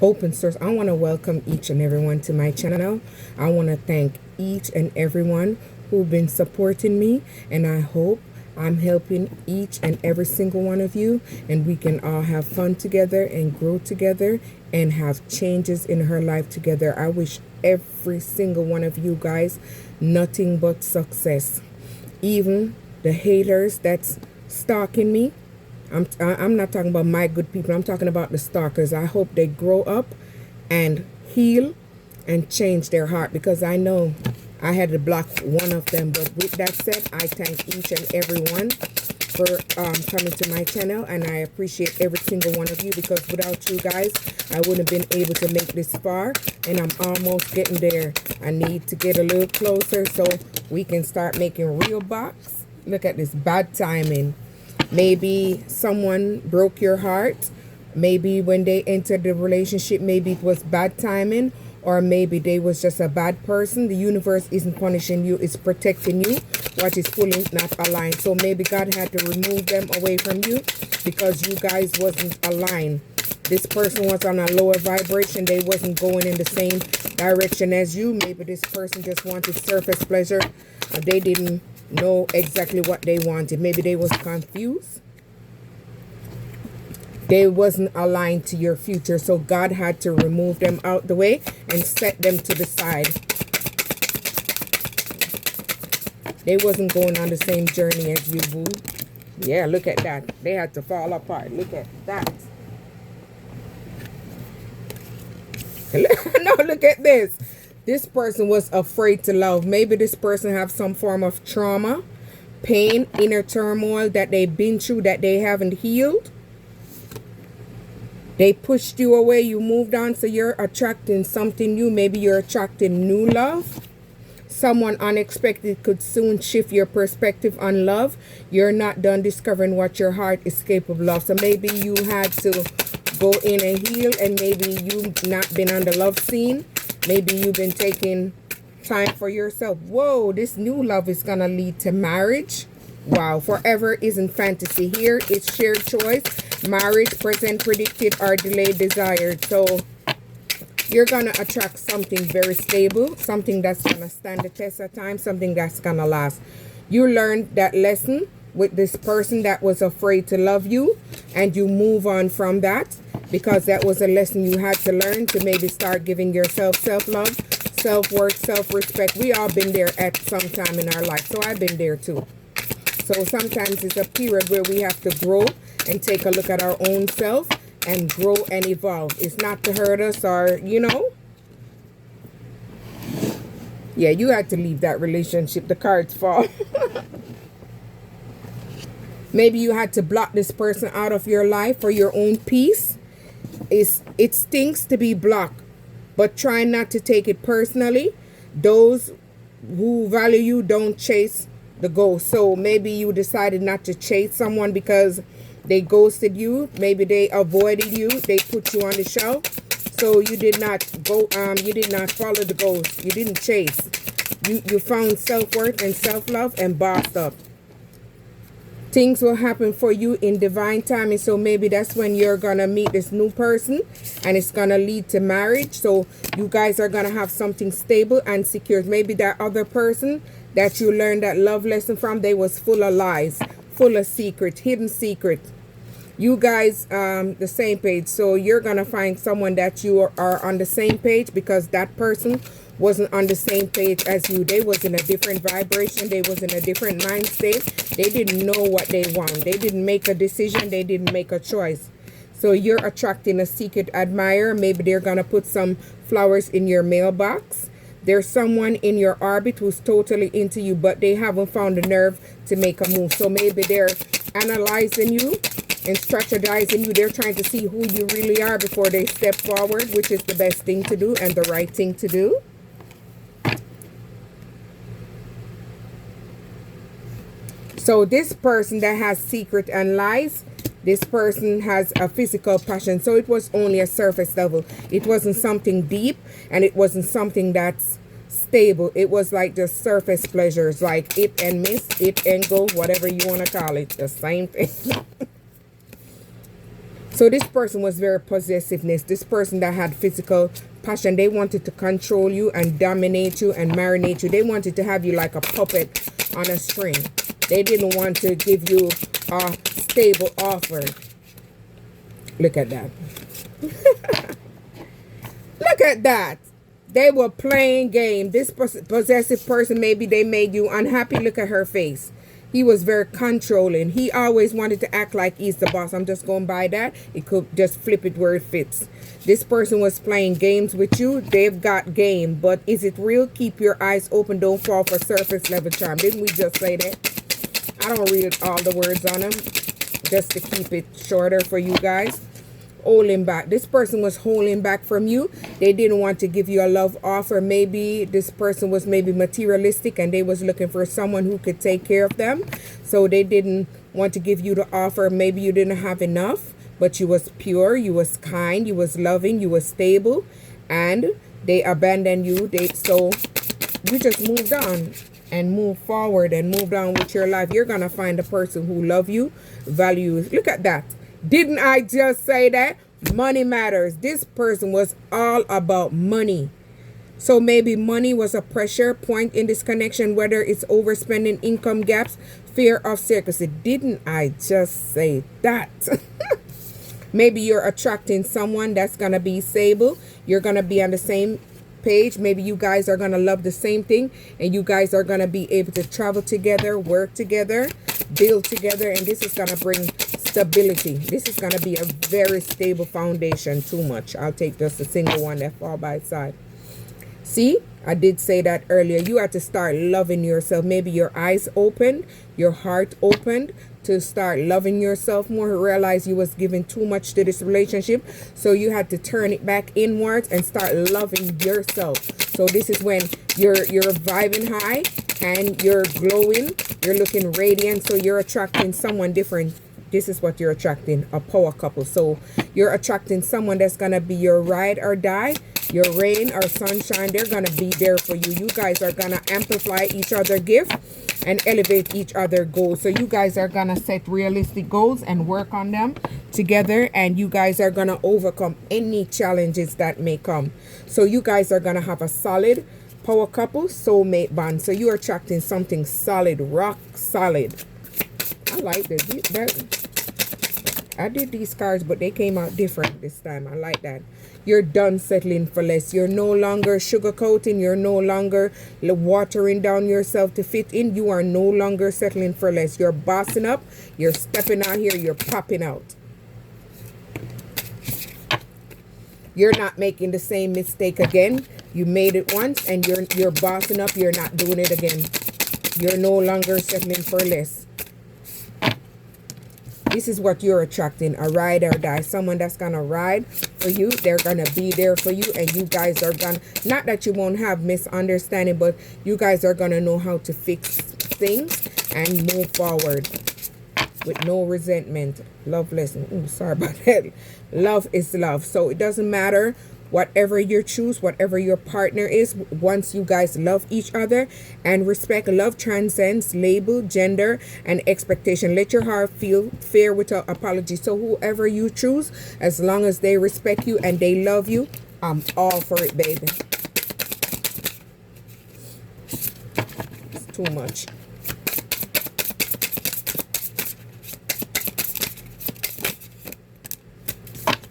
open source. I want to welcome each and everyone to my channel. I want to thank each and everyone who've been supporting me, and I hope I'm helping each and every single one of you, and we can all have fun together and grow together and have changes in her life together. I wish every single one of you guys nothing but success. Even the haters that's stalking me, I'm not talking about my good people. I'm talking about the stalkers. I hope they grow up and heal and change their heart, because I know I had to block one of them. But with that said, I thank each and every one for coming to my channel, and I appreciate every single one of you, because without you guys, I wouldn't have been able to make this far, and I'm almost getting there. I need to get a little closer so we can start making real bucks. Look at this bad timing. Maybe someone broke your heart. Maybe when they entered the relationship, maybe it was bad timing, or maybe they was just a bad person. The universe isn't punishing you, it's protecting you. What is fully not aligned. So maybe God had to remove them away from you because you guys wasn't aligned. This person was on a lower vibration. They wasn't going in the same direction as you. Maybe this person just wanted surface pleasure. They didn't know exactly what they wanted. Maybe they was confused. They wasn't aligned to your future. So God had to remove them out the way and set them to the side. They wasn't going on the same journey as you, boo. Yeah, look at that. They had to fall apart. Look at that. No, look at this. This person was afraid to love. Maybe this person have some form of trauma, pain, inner turmoil that they've been through that they haven't healed. They pushed you away. You moved on. So you're attracting something new. Maybe you're attracting new love. Someone unexpected could soon shift your perspective on love. You're not done discovering what your heart is capable of. So maybe you had to go in and heal, and maybe you've not been on the love scene. Maybe you've been taking time for yourself. Whoa, this new love is going to lead to marriage. Wow, forever isn't fantasy. Here it's shared choice. Marriage, present, predicted, or delayed, desired. So you're going to attract something very stable, something that's going to stand the test of time, something that's going to last. You learned that lesson with this person that was afraid to love you, and you move on from that, because that was a lesson you had to learn to maybe start giving yourself self-love, self-worth, self-respect. We all been there at some time in our life, so I've been there too. So sometimes it's a period where we have to grow and take a look at our own self and grow and evolve. It's not to hurt us, or, you know. Yeah, you had to leave that relationship. The cards fall. Maybe you had to block this person out of your life for your own peace. It stinks to be blocked, but try not to take it personally. Those who value you don't chase the ghost. So maybe you decided not to chase someone because they ghosted you. Maybe they avoided you. They put you on the shelf. So you did not go. You did not follow the ghost. You didn't chase. You found self-worth and self-love and bossed up. Things will happen for you in divine timing. So maybe that's when you're gonna meet this new person, and it's gonna lead to marriage. So you guys are gonna have something stable and secure. Maybe that other person that you learned that love lesson from, they was full of lies, full of secret, hidden secret. You guys the same page. So you're gonna find someone that you are on the same page, because that person wasn't on the same page as you. They was in a different vibration. They was in a different mind state. They didn't know what they want. They didn't make a decision. They didn't make a choice. So you're attracting a secret admirer. Maybe they're gonna put some flowers in your mailbox. There's someone in your orbit who's totally into you, but they haven't found the nerve to make a move. So maybe they're analyzing you and strategizing you. They're trying to see who you really are before they step forward, which is the best thing to do and the right thing to do. So this person that has secret and lies, this person has a physical passion. So it was only a surface level. It wasn't something deep, and it wasn't something that's stable. It was like just surface pleasures, like it and miss, it and go, whatever you want to call it, the same thing. So this person was very possessiveness. This person that had physical passion. They wanted to control you and dominate you and marinate you. They wanted to have you like a puppet on a string. They didn't want to give you a stable offer. Look at that. Look at that. They were playing game. This possessive person, maybe they made you unhappy. Look at her face. He was very controlling. He always wanted to act like he's the boss. I'm just going by that. It could just flip it where it fits. This person was playing games with you. They've got game. But is it real? Keep your eyes open. Don't fall for surface level charm. Didn't we just say that? I don't read all the words on them, just to keep it shorter for you guys. Holding back. This person was holding back from you. They didn't want to give you a love offer. Maybe this person was maybe materialistic and they was looking for someone who could take care of them. So they didn't want to give you the offer. Maybe you didn't have enough, but you was pure, you was kind, you was loving, you was stable, and they abandoned you. So you just moved on and moved forward and moved on with your life. You're gonna find a person who love you, value you. Look at that. Didn't I just say that? Money matters. This person was all about money. So maybe money was a pressure point in this connection, whether it's overspending, income gaps, fear of secrecy. Didn't I just say that? Maybe you're attracting someone that's going to be stable. You're going to be on the same page. Maybe you guys are going to love the same thing, and you guys are going to be able to travel together, work together, build together, and this is going to bring stability. This is going to be a very stable foundation. Too much. I'll take just a single one that fall by its side. See, I did say that earlier. You have to start loving yourself. Maybe your eyes opened, your heart opened to start loving yourself more. Realize you was giving too much to this relationship, so you had to turn it back inwards and start loving yourself. So this is when you're vibing high and you're glowing, you're looking radiant, so you're attracting someone different. This is what you're attracting, a power couple. So you're attracting someone that's going to be your ride or die, your rain or sunshine. They're going to be there for you. You guys are going to amplify each other's gift and elevate each other's goals. So you guys are going to set realistic goals and work on them together. And you guys are going to overcome any challenges that may come. So you guys are going to have a solid power couple, soulmate bond. So you're attracting something solid, rock solid. I like this. I did these cards, but they came out different this time. I like that. You're done settling for less. You're no longer sugarcoating. You're no longer watering down yourself to fit in. You are no longer settling for less. You're bossing up. You're stepping out here. You're popping out. You're not making the same mistake again. You made it once and you're bossing up. You're not doing it again. You're no longer settling for less. This is what you're attracting, a ride or die. Someone that's going to ride for you. They're going to be there for you. And you guys are going to, not that you won't have misunderstanding, but you guys are going to know how to fix things and move forward with no resentment. Love lesson. Ooh, sorry about that. Love is love. So it doesn't matter whatever you choose, whatever your partner is, once you guys love each other and respect. Love transcends label, gender, and expectation. Let your heart feel fair without apology. So whoever you choose, as long as they respect you and they love you, I'm all for it, baby. It's too much.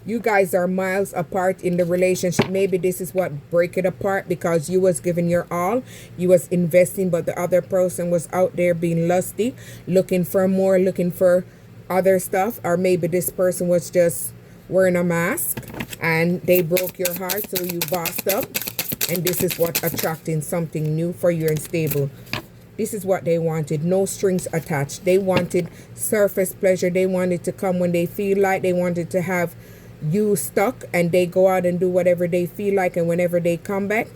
You guys are miles apart in the relationship. Maybe this is what break it apart, because you was giving your all, you was investing, but the other person was out there being lusty, looking for more, looking for other stuff. Or maybe this person was just wearing a mask and they broke your heart, so you bossed up. And this is what attracting something new for you and stable. This is what they wanted. No strings attached. They wanted surface pleasure. They wanted to come when they feel like. They wanted to have you stuck, and they go out and do whatever they feel like, and whenever they come back,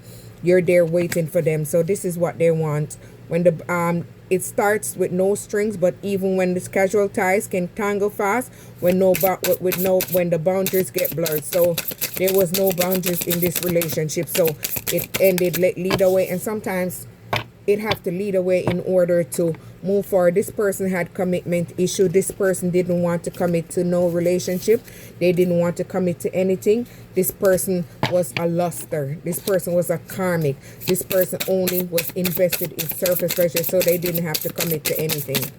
you're there waiting for them. So this is what they want. When the it starts with no strings, but even when this casual ties can tangle fast when when the boundaries get blurred. So there was no boundaries in this relationship, so it ended, lead away. And sometimes it have to lead away in order to move forward. This person had commitment issue. This person didn't want to commit to no relationship. They didn't want to commit to anything. This person was a luster. This person was a karmic. This person only was invested in surface pleasure, so they didn't have to commit to anything.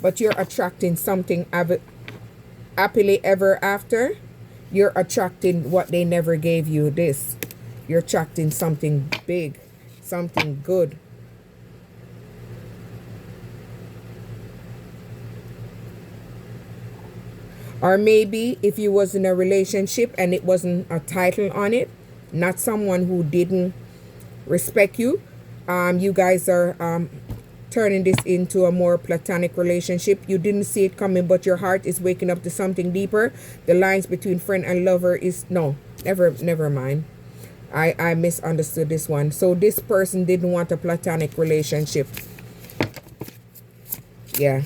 But you're attracting something happily ever after. You're attracting what they never gave you. This. You're attracting something big, something good. Or maybe if you was in a relationship and it wasn't a title on it, not someone who didn't respect you, you guys are turning this into a more platonic relationship. You didn't see it coming, but your heart is waking up to something deeper. The lines between friend and lover is no, never mind. I misunderstood this one. So this person didn't want a platonic relationship. Yeah,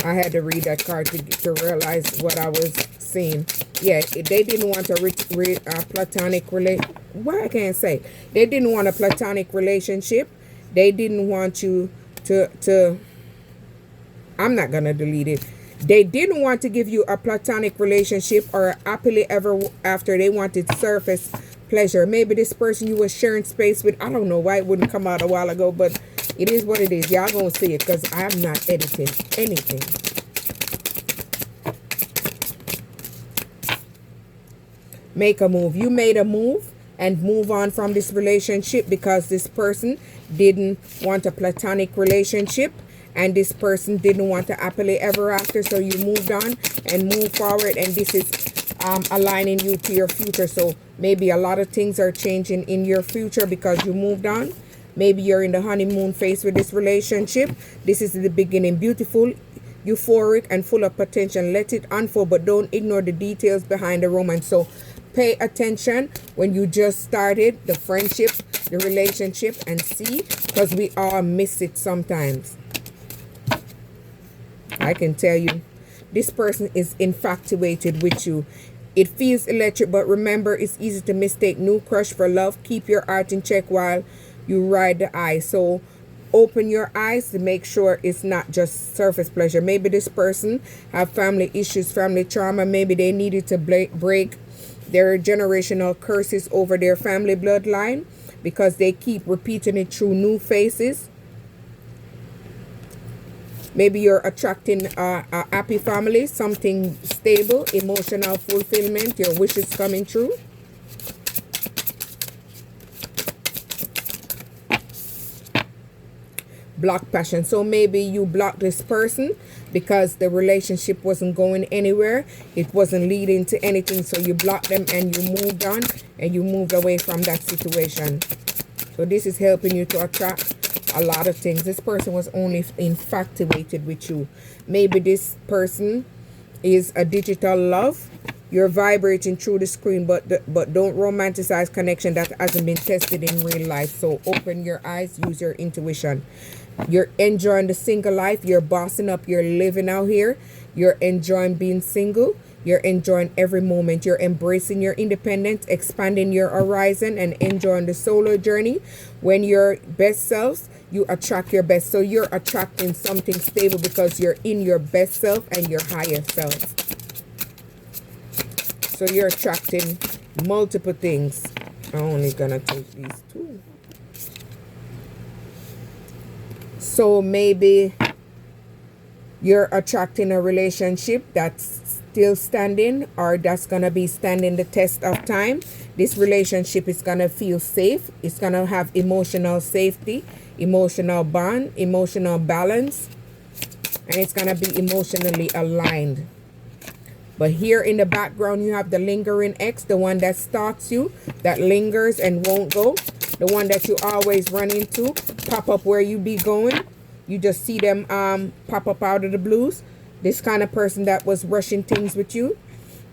I had to read that card to realize what I was saying. Yeah, they didn't want a platonic relationship. Why I can't say? They didn't want a platonic relationship. They didn't want you to I'm not gonna delete it. They didn't want to give you a platonic relationship or happily ever after. They wanted surface pleasure. Maybe this person you were sharing space with, I don't know why it wouldn't come out a while ago, but it is what it is. Y'all gonna see it because I'm not editing anything. Make a move. You made a move and move on from this relationship because this person didn't want a platonic relationship and this person didn't want to happily ever after. So you moved on and moved forward, and this is aligning you to your future. So maybe a lot of things are changing in your future because you moved on. Maybe you're in the honeymoon phase with this relationship. This is the beginning. Beautiful, euphoric, and full of potential. Let it unfold, but don't ignore the details behind the romance. So pay attention when you just started the friendship, the relationship, and see, because we all miss it sometimes. I can tell you, this person is infatuated with you. It feels electric, but remember, it's easy to mistake new crush for love. Keep your heart in check while you ride the ice. So open your eyes to make sure it's not just surface pleasure. Maybe this person have family issues, family trauma. Maybe they needed to break their generational curses over their family bloodline because they keep repeating it through new faces. Maybe you're attracting a happy family, something stable, emotional fulfillment, your wishes coming true. Block passion. So maybe you blocked this person because the relationship wasn't going anywhere. It wasn't leading to anything. So you blocked them and you moved on and you moved away from that situation. So this is helping you to attract a lot of things. This person was only infatuated with you. Maybe this person is a digital love. You're vibrating through the screen, but don't romanticize connection that hasn't been tested in real life. So open your eyes, use your intuition. You're enjoying the single life. You're bossing up. You're living out here. You're enjoying being single. You're enjoying every moment. You're embracing your independence, expanding your horizon, and enjoying the solo journey. When you're best selves, you attract your best. So you're attracting something stable because you're in your best self and your higher self. So you're attracting multiple things. I'm only gonna take these two. So maybe you're attracting a relationship that's still standing, or that's gonna be standing the test of time. This relationship is gonna feel safe. It's gonna have emotional safety, emotional bond, emotional balance, and it's gonna be emotionally aligned. But here in the background, you have the lingering ex, the one that stalks you, that lingers and won't go, the one that you always run into, pop up where you be going. You just see them pop up out of the blues. This kind of person that was rushing things with you,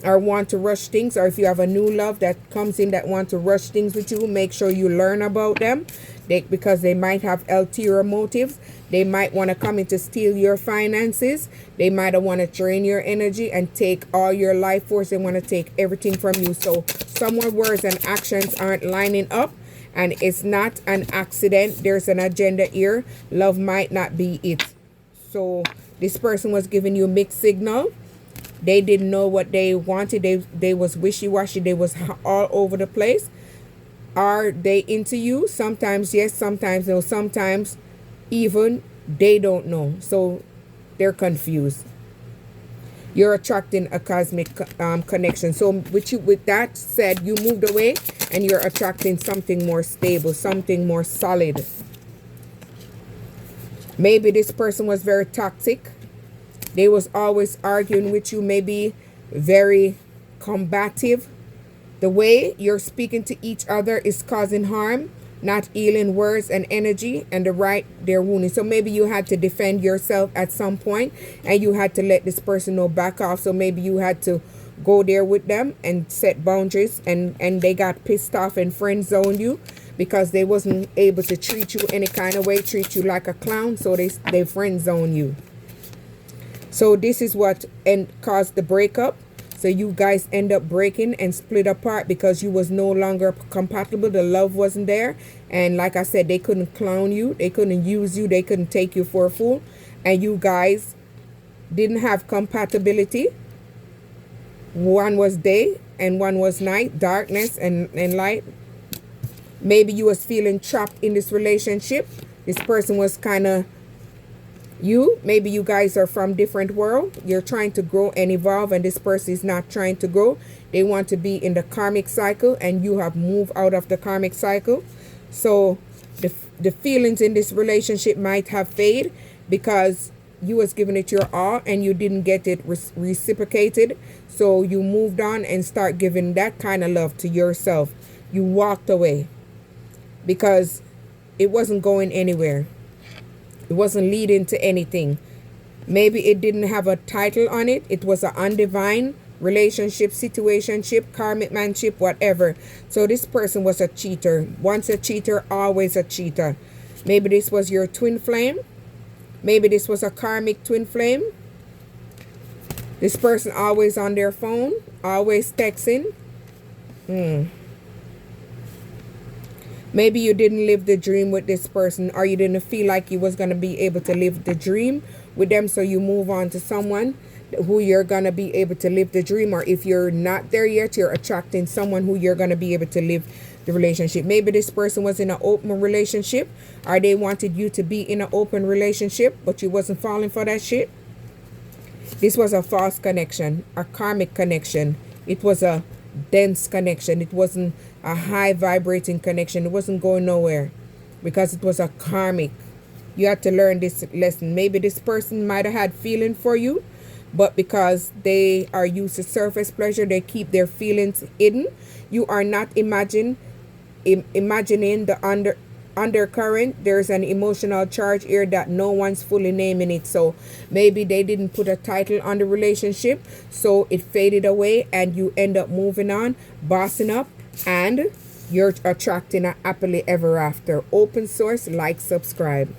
or want to rush things, or if you have a new love that comes in that want to rush things with you, make sure you learn about them. Because they might have ulterior motives. They might want to come in to steal your finances. They might want to drain your energy and take all your life force. They want to take everything from you. So some words and actions aren't lining up, and it's not an accident. There's an agenda here. Love might not be it. So this person was giving you a mixed signal. They didn't know what they wanted. They was wishy-washy. They was all over the place. Are they into you? Sometimes yes, sometimes no. Sometimes even they don't know. So they're confused. You're attracting a cosmic connection. So with that said, you moved away and you're attracting something more stable, something more solid. Maybe this person was very toxic. They was always arguing with you, maybe very combative. The way you're speaking to each other is causing harm, not healing words and energy, and they're wounding. So maybe you had to defend yourself at some point and you had to let this person know back off. So maybe you had to go there with them and set boundaries, and they got pissed off and friend zoned you because they wasn't able to treat you any kind of way, treat you like a clown. So they friend zone you. So this is what caused the breakup. So you guys end up breaking and split apart because you was no longer compatible. The love wasn't there. And like I said, they couldn't clown you. They couldn't use you. They couldn't take you for a fool. And you guys didn't have compatibility. One was day and one was night, darkness and light. Maybe you was feeling trapped in this relationship. This person was kind of maybe you guys are from different world. You're trying to grow and evolve, and this person is not trying to grow. They want to be in the karmic cycle, and you have moved out of the karmic cycle. So the feelings in this relationship might have faded because you was giving it your all and you didn't get it reciprocated. So you moved on and start giving that kind of love to yourself. You walked away because it wasn't going anywhere. It wasn't leading to anything. Maybe it didn't have a title on it. It was an undivine relationship, situationship, karmic manship, whatever. So this person was a cheater. Once a cheater, always a cheater. Maybe this was your twin flame. Maybe this was a karmic twin flame. This person always on their phone, always texting. Maybe you didn't live the dream with this person, or you didn't feel like you was going to be able to live the dream with them. So you move on to someone who you're going to be able to live the dream. Or if you're not there yet, you're attracting someone who you're going to be able to live the relationship. Maybe this person was in an open relationship, or they wanted you to be in an open relationship, but you wasn't falling for that shit. This was a false connection, a karmic connection. It was a dense connection. It wasn't a high vibrating connection. It wasn't going nowhere because it was a karmic. You had to learn this lesson. Maybe this person might have had feeling for you, but because they are used to surface pleasure, they keep their feelings hidden. You are not imagining the undercurrent. There's an emotional charge here that no one's fully naming it. So maybe they didn't put a title on the relationship, so it faded away and you end up moving on, bossing up, and you're attracting a happily ever after. Open source, like, subscribe.